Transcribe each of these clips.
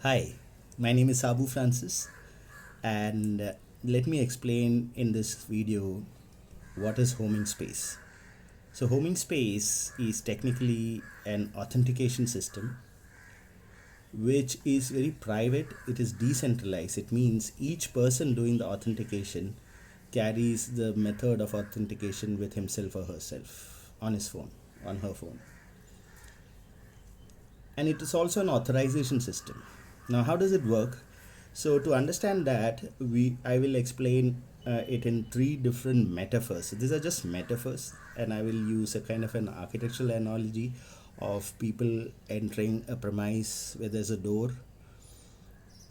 Hi, my name is Sabu Francis, and let me explain in this video what is homing space. So, homing space is technically an authentication system which is very private, it is decentralized. It means each person doing the authentication carries the method of authentication with himself or herself on his phone, on her phone. And it is also an authorization system. Now, how does it work? So, to understand that, I will explain it in three different metaphors. So these are just metaphors, and I will use a kind of an architectural analogy of people entering a premise where there's a door.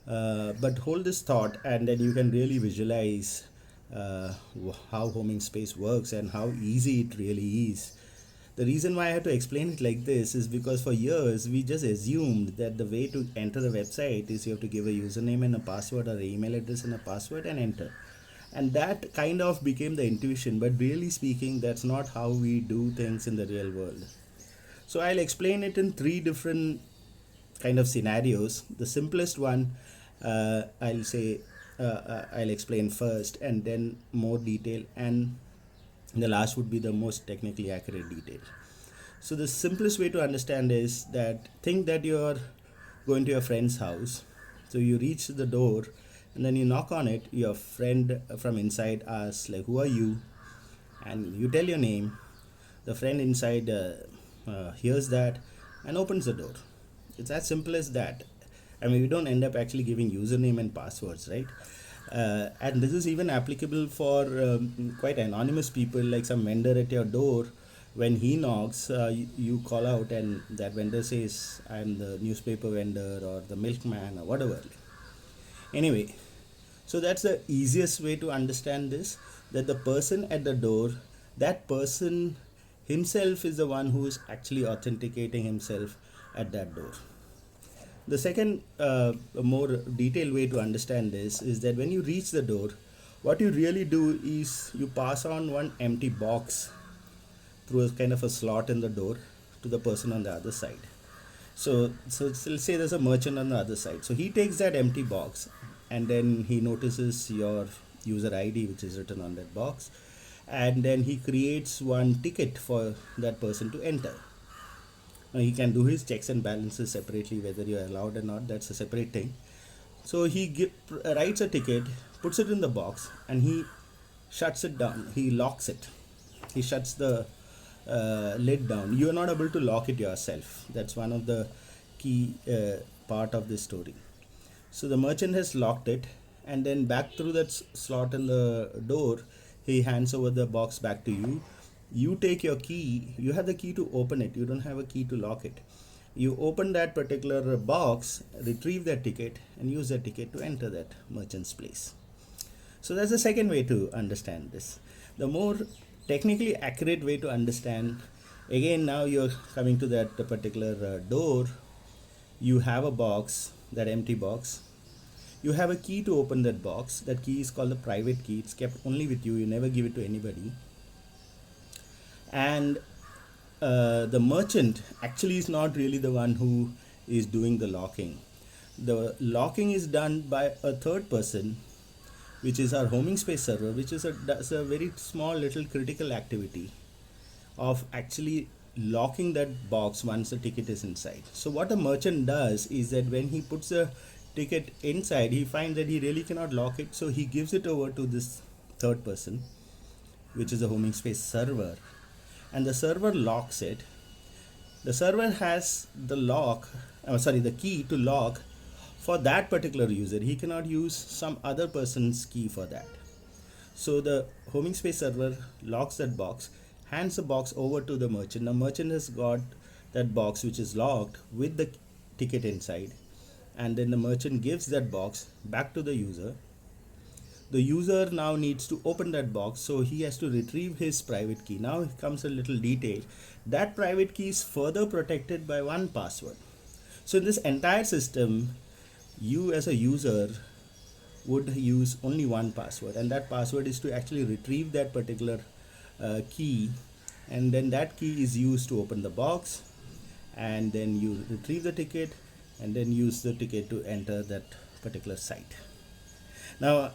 But hold this thought, and then you can really visualize how homing space works and how easy it really is. The reason why I had to explain it like this is because for years we just assumed that the way to enter the website is you have to give a username and a password, or an email address and a password, and enter. And that kind of became the intuition, but really speaking, that's not how we do things in the real world. So I'll explain it in three different kind of scenarios. The simplest one, I'll explain first, and then more detail, and the last would be the most technically accurate detail. So the simplest way to understand is that think that you're going to your friend's house. So you reach the door and then you knock on it. Your friend from inside asks like, "Who are you?" And you tell your name. The friend inside hears that and opens the door. It's as simple as that. I mean, we don't end up actually giving username and passwords, right? And this is even applicable for quite anonymous people, like some vendor at your door. When he knocks, you call out, and that vendor says, "I'm the newspaper vendor or the milkman or whatever." Anyway, so that's the easiest way to understand this, that the person at the door, that person himself is the one who is actually authenticating himself at that door. The second, more detailed way to understand this is that when you reach the door, what you really do is you pass on one empty box through a kind of a slot in the door to the person on the other side. So let's say there's a merchant on the other side. So he takes that empty box, and then he notices your user ID, which is written on that box, and then he creates one ticket for that person to enter. Now he can do his checks and balances separately, whether you're allowed or not, that's a separate thing. So writes a ticket, puts it in the box, and he shuts it down. He locks it. He shuts the lid down. You are not able to lock it yourself. That's one of the key part of this story. So the merchant has locked it, and then back through that slot in the door, he hands over the box back to you. You take your key. You have the key to open it. You don't have a key to lock it. You open that particular box, retrieve that ticket, and use that ticket to enter that merchant's place. So that's the second way to understand this. The more technically accurate way to understand, again, now you're coming to that particular door. You have a box, that empty box. You have a key to open that box. That key is called the private key. It's kept only with you. You never give it to anybody. And the merchant actually is not really the one who is doing the locking. The locking is done by a third person, which is our homing space server, which is does a very small little critical activity of actually locking that box once the ticket is inside. So what a merchant does is that when he puts the ticket inside, he finds that he really cannot lock it, so he gives it over to this third person, which is a homing space server, and the server locks it. The server has the key to lock for that particular user. He cannot use some other person's key for that. So the homing space server locks that box, hands the box over to the merchant. The merchant has got that box which is locked with the ticket inside, and then the merchant gives that box back to the user. The user now needs to open that box, so he has to retrieve his private key. Now comes a little detail. That private key is further protected by one password. So in this entire system, you as a user would use only one password, and that password is to actually retrieve that particular key, and then that key is used to open the box, and then you retrieve the ticket, and then use the ticket to enter that particular site. Now,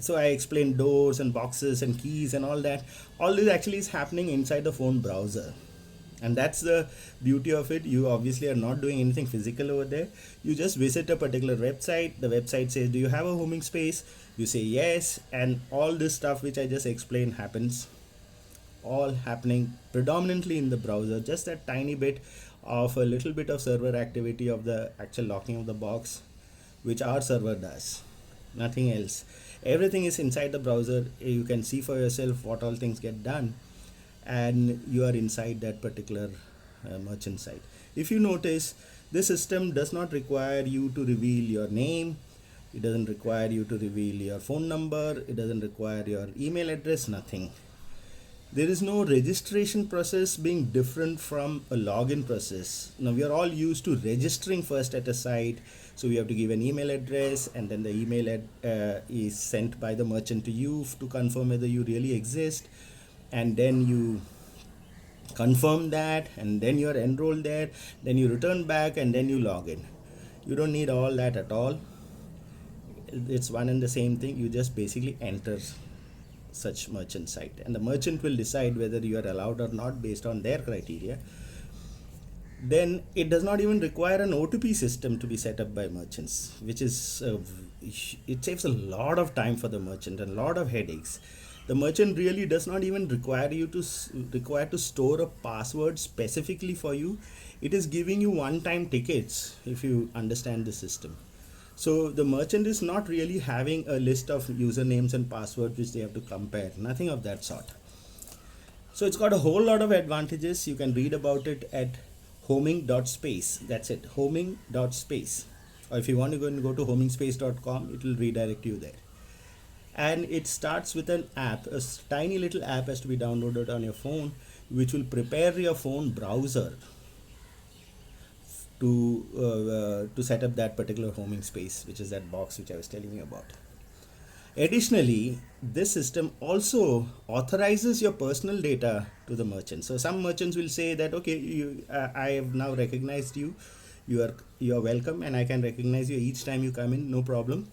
so I explained doors and boxes and keys and all that. All this actually is happening inside the phone browser. And that's the beauty of it. You obviously are not doing anything physical over there. You just visit a particular website. The website says, do you have a homing space? You say yes, and all this stuff which I just explained happens, all happening predominantly in the browser. Just that tiny bit of a little bit of server activity of the actual locking of the box, which our server does, nothing else. Everything is inside the browser. You can see for yourself what all things get done, and you are inside that particular merchant site. If you notice, this system does not require you to reveal your name, it doesn't require you to reveal your phone number, it doesn't require your email address, nothing. There is no registration process being different from a login process. Now we are all used to registering first at a site, so we have to give an email address, and then the email is sent by the merchant to you to confirm whether you really exist, and then you confirm that, and then you are enrolled there, then you return back, and then you log in. You don't need all that at all. It's one and the same thing. You just basically enter such merchant site, and the merchant will decide whether you are allowed or not based on their criteria. Then it does not even require an OTP system to be set up by merchants, which is it saves a lot of time for the merchant and a lot of headaches. The merchant really does not even require to store a password specifically for you. It is giving you one-time tickets if you understand the system. So the merchant is not really having a list of usernames and passwords which they have to compare, nothing of that sort. So it's got a whole lot of advantages. You can read about it at homing.space. That's it, homing.space. Or if you want to go to homingspace.com, it will redirect you there. And it starts with an app. A tiny little app has to be downloaded on your phone, which will prepare your phone browser to set up that particular homing space, which is that box which I was telling you about. Additionally, this system also authorizes your personal data to the merchant. So some merchants will say that, okay, I have now recognized you, you are welcome, and I can recognize you each time you come in, no problem.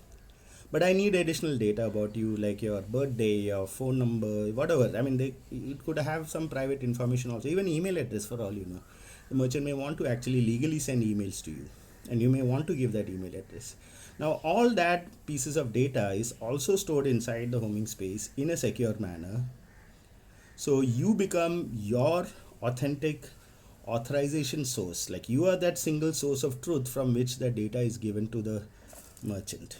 But I need additional data about you, like your birthday, your phone number, whatever. I mean, it could have some private information also, even email address for all you know. The merchant may want to actually legally send emails to you, and you may want to give that email address. Now, all that pieces of data is also stored inside the homing space in a secure manner. So you become your authentic authorization source. Like you are that single source of truth from which the data is given to the merchant.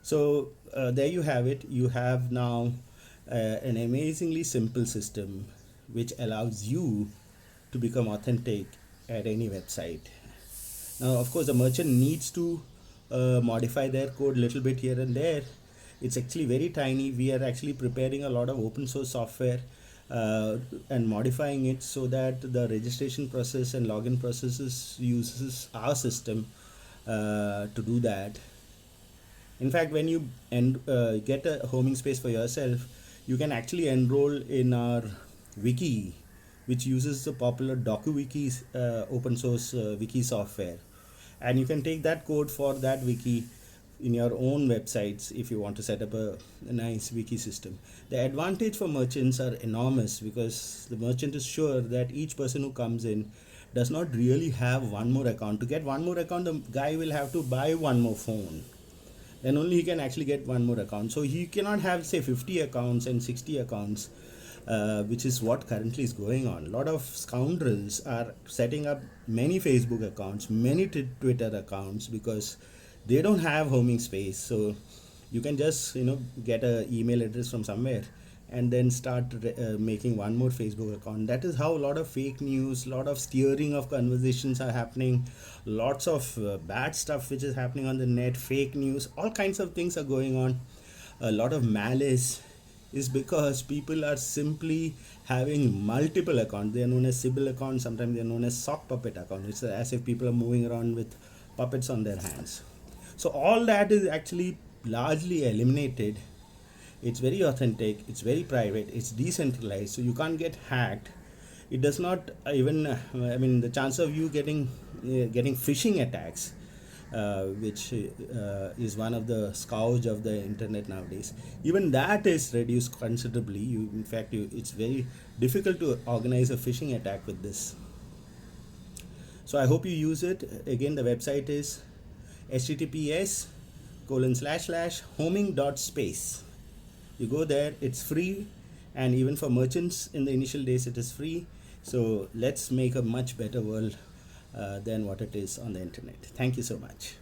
So there you have it. You have now an amazingly simple system which allows you to become authentic at any website. Now, of course, the merchant needs to modify their code a little bit here and there. It's actually very tiny. We are actually preparing a lot of open source software and modifying it so that the registration process and login processes uses our system to do that. In fact, when you get a homing space for yourself, you can actually enroll in our wiki, which uses the popular DokuWiki's open source wiki software. And you can take that code for that wiki in your own websites if you want to set up a nice wiki system. The advantage for merchants are enormous because the merchant is sure that each person who comes in does not really have one more account. To get one more account, the guy will have to buy one more phone. Then only he can actually get one more account. So he cannot have, say, 50 accounts and 60 accounts, which is what currently is going on. A lot of scoundrels are setting up many Facebook accounts, many Twitter accounts, because they don't have homing space. So you can just get an email address from somewhere and then start making one more Facebook account. That is how a lot of fake news, a lot of steering of conversations are happening, lots of bad stuff which is happening on the net, fake news, all kinds of things are going on. A lot of malice is because people are simply having multiple accounts. They are known as Sybil accounts, sometimes they are known as sock puppet accounts. It's as if people are moving around with puppets on their hands. So all that is actually largely eliminated. It's very authentic, it's very private, it's decentralized, so you can't get hacked. it does not even I mean, the chance of you getting phishing attacks, which is one of the scourge of the internet nowadays, even that is reduced considerably. In fact, it's very difficult to organize a phishing attack with this. So I hope you use it. Again, the website is https://homing.space. You go there, it's free, and even for merchants in the initial days it is free. So let's make a much better world than what it is on the internet. Thank you so much.